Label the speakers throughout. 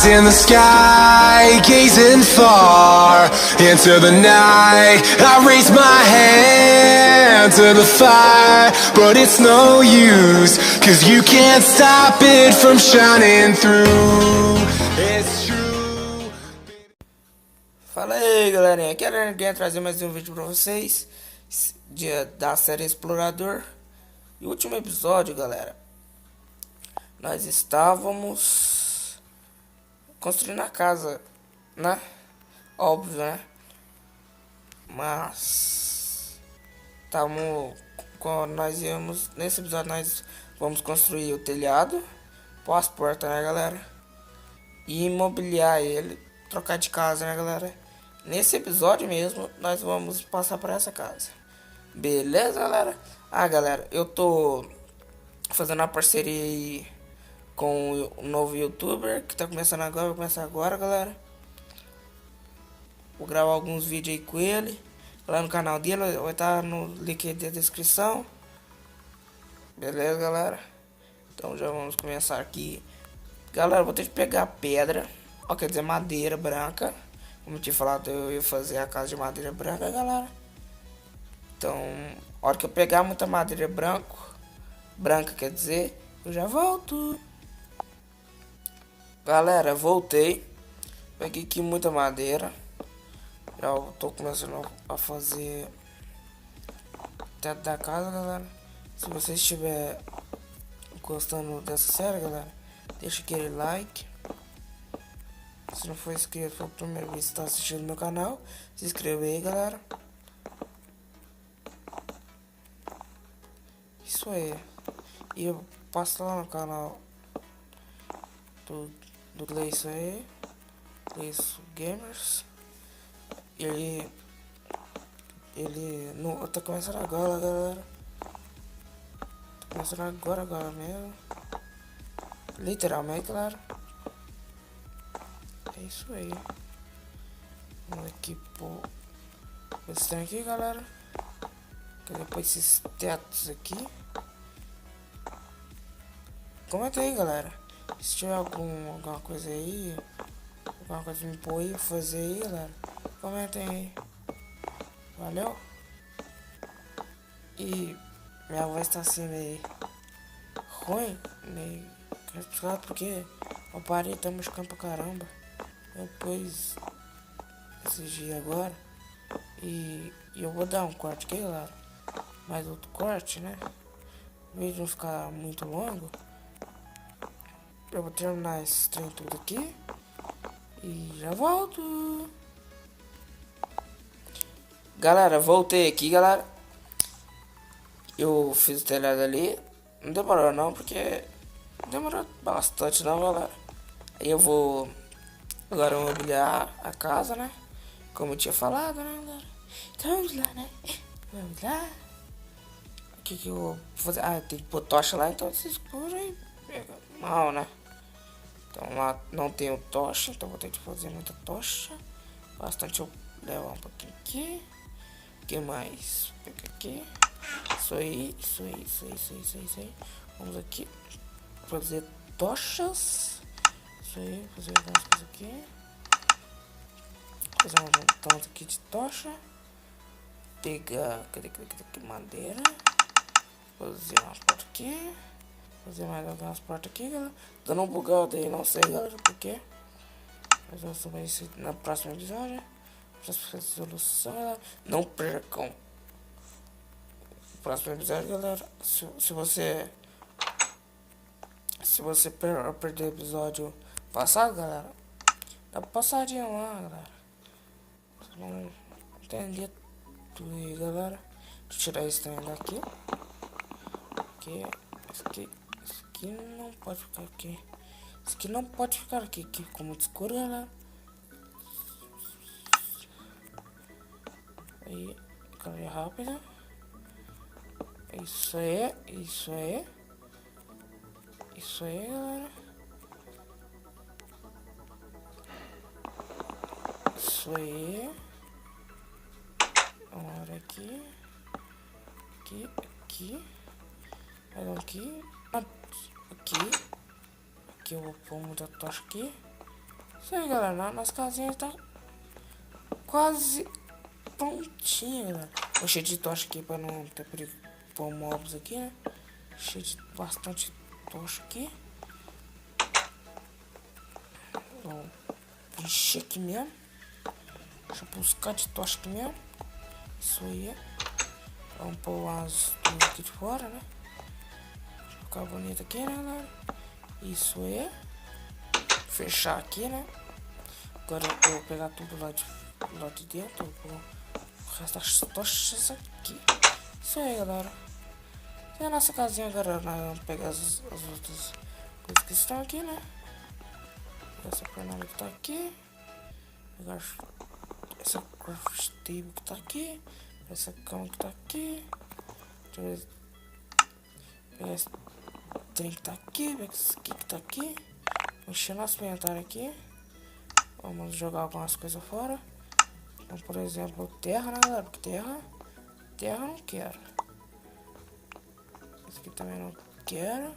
Speaker 1: Eyes in the sky, gazing far into the night. I raise my hand to the fire, but it's no use, 'cause you can't stop it from shining through. It's true.
Speaker 2: Fala aí, galerinha, aqui é a Aranha trazer mais um vídeo pra vocês da série Explorador. E o último episódio, galera, nós estávamos construindo a casa, né? Óbvio, né? Mas nesse episódio nós vamos construir o telhado, pôr as portas, né, galera? E imobiliar ele, trocar de casa, né, galera? Nesse episódio mesmo, nós vamos passar por essa casa. Beleza, galera? Galera, eu tô fazendo uma parceria aí com um novo youtuber que tá começando agora, vai começar agora, galera. Vou gravar alguns vídeos aí com ele. Lá no canal dele, vai estar no link aí da descrição. Beleza, galera? Então já vamos começar aqui. Galera, vou ter que pegar pedra, quer dizer, madeira branca. Como eu tinha falado, eu ia fazer a casa de madeira branca, galera. Então, a hora que eu pegar muita madeira branca, quer dizer, eu já volto. Galera, voltei. Peguei aqui muita madeira. Já tô começando a fazer teto da casa, galera. Se você estiver gostando dessa série, galera, deixa aquele like. Se não for inscrito, for a primeira vez que está assistindo meu canal, se inscreva aí, galera. Isso aí. E eu passo lá no canal do Gleison aí, Gleison Gamers. Ele não tá começando agora, galera. Tá começando agora mesmo. Literalmente, galera. É isso aí. Vamos aqui pôr esse trem aqui, galera. Que depois esses tetos aqui. Comenta aí, galera. Se tiver alguma coisa aí, alguma coisa me pôr aí, fazer aí, galera. Comentem aí. Valeu? E minha voz tá assim meio ruim, meio complicado porque eu parei, tá machucando pra caramba. Eu pus esses dias agora e eu vou dar um corte aqui, galera. Mais outro corte, né? O vídeo não ficar muito longo. Eu vou terminar esse trem tudo aqui e já volto. Galera, voltei aqui, galera. Eu fiz o telhado ali. Não demorou não, porque não demorou bastante não, galera. Aí eu vou agora mobiliar a casa, né? Como eu tinha falado, né, galera? Então vamos lá, né? Vamos lá. O que eu vou fazer? Tem que pôr tocha lá, então vocês escuram pega mal, né? Então lá não tenho tocha, então vou ter que fazer muita tocha. Bastante, eu levar um pouquinho aqui. O que mais? Pega aqui. Isso aí. Vamos aqui fazer tochas. Isso aí, fazer algumas coisas aqui. Fazer um tanto aqui de tocha. Pegar, cadê madeira. Fazer umas portas aqui. Fazer mais algumas portas aqui, galera. Dando um bugado aí, não sei, galera, por quê. Mas vamos sobre isso na próxima episódio. Próxima resolução, galera. Não percam o próximo episódio, galera. Se você perder o episódio passado, galera, dá passadinha lá, galera. Vocês vão entender tudo aí, galera. Deixa eu tirar esse trem daqui. Esse aqui não pode ficar aqui. Esse aqui não pode ficar aqui, que ficou muito escuro, galera. Aí, calma rápida. Isso aí, galera. Isso aí. Agora aqui. Aqui eu vou pôr muita tocha aqui. Isso aí, galera. Nossa casinha tá quase prontinha, galera. Vou cheio de tocha aqui pra não ter perigo pôr mobs aqui, né? Cheio de bastante tocha aqui. Vou encher aqui mesmo. Deixa eu buscar de tocha aqui mesmo. Isso aí. Vamos pôr as duas aqui de fora, né? Deixa eu ficar bonito aqui, né, galera? Isso aí. Fechar aqui, né? Agora eu vou pegar tudo lá de dentro. O resto das tochas aqui. Isso aí, galera. E a nossa casinha agora, nós vamos pegar as outras coisas que estão aqui, né? Essa fornalha que tá aqui. Pegar essa craft table que tá aqui. Essa cama que tá aqui. Deixa eu ver. Pegar esse trem que tá aqui. Pegar esse aqui que tá aqui. Encher nosso inventário aqui. Vamos jogar algumas coisas fora. Então, por exemplo, terra, né, galera? Porque terra eu não quero. Isso aqui também não quero.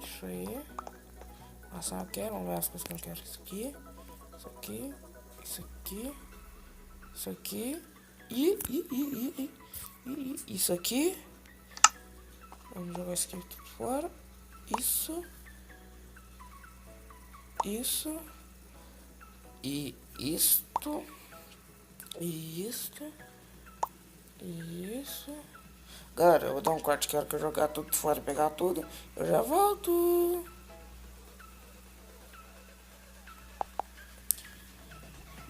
Speaker 2: Isso aí. Maçã eu quero. Vamos ver as coisas que eu não quero. Isso aqui. Isso aqui. Isso aqui. Isso aqui. Isso aqui. Vamos jogar isso aqui tudo fora. Isso. Isso. E isto. E isto. E isso. Galera, eu vou dar um corte que eu quero jogar tudo fora e pegar tudo. Eu já volto.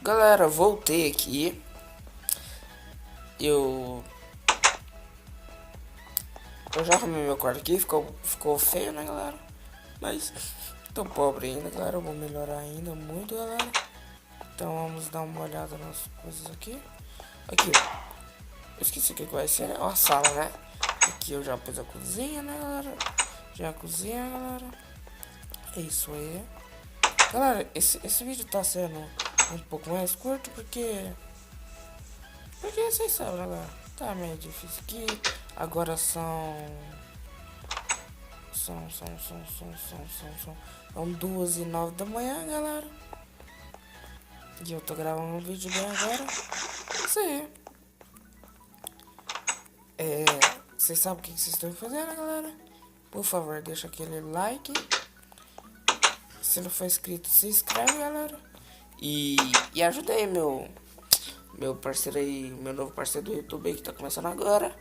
Speaker 2: Galera, voltei aqui. Eu já arrumei meu quarto aqui. Ficou feio, né, galera? Mas tô pobre ainda, galera. Eu vou melhorar ainda muito, galera. Então vamos dar uma olhada nas coisas aqui. Aqui, eu esqueci o que vai ser, né? Ó, a sala, né? Aqui eu já pus a cozinha, né, galera? Já a cozinha, galera. É isso aí. Galera, esse vídeo tá sendo um pouco mais curto porque vocês sabem, né, galera? Tá meio difícil aqui. Agora são 2h09 da manhã, galera. E eu tô gravando um vídeo bem agora. Isso aí. Vocês sabem o que vocês estão fazendo, galera? Por favor, deixa aquele like. Se não for inscrito, se inscreve, galera. E ajuda aí meu parceiro aí, meu novo parceiro do YouTube aí que tá começando agora.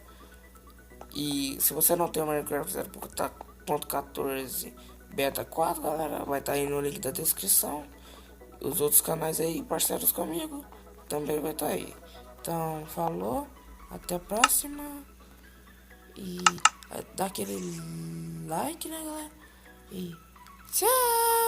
Speaker 2: E se você não tem o Minecraft 0.14 Beta 4, galera, vai estar aí no link da descrição. Os outros canais aí, parceiros comigo, também vai estar aí. Então, falou, até a próxima. E dá aquele like, né, galera? E tchau!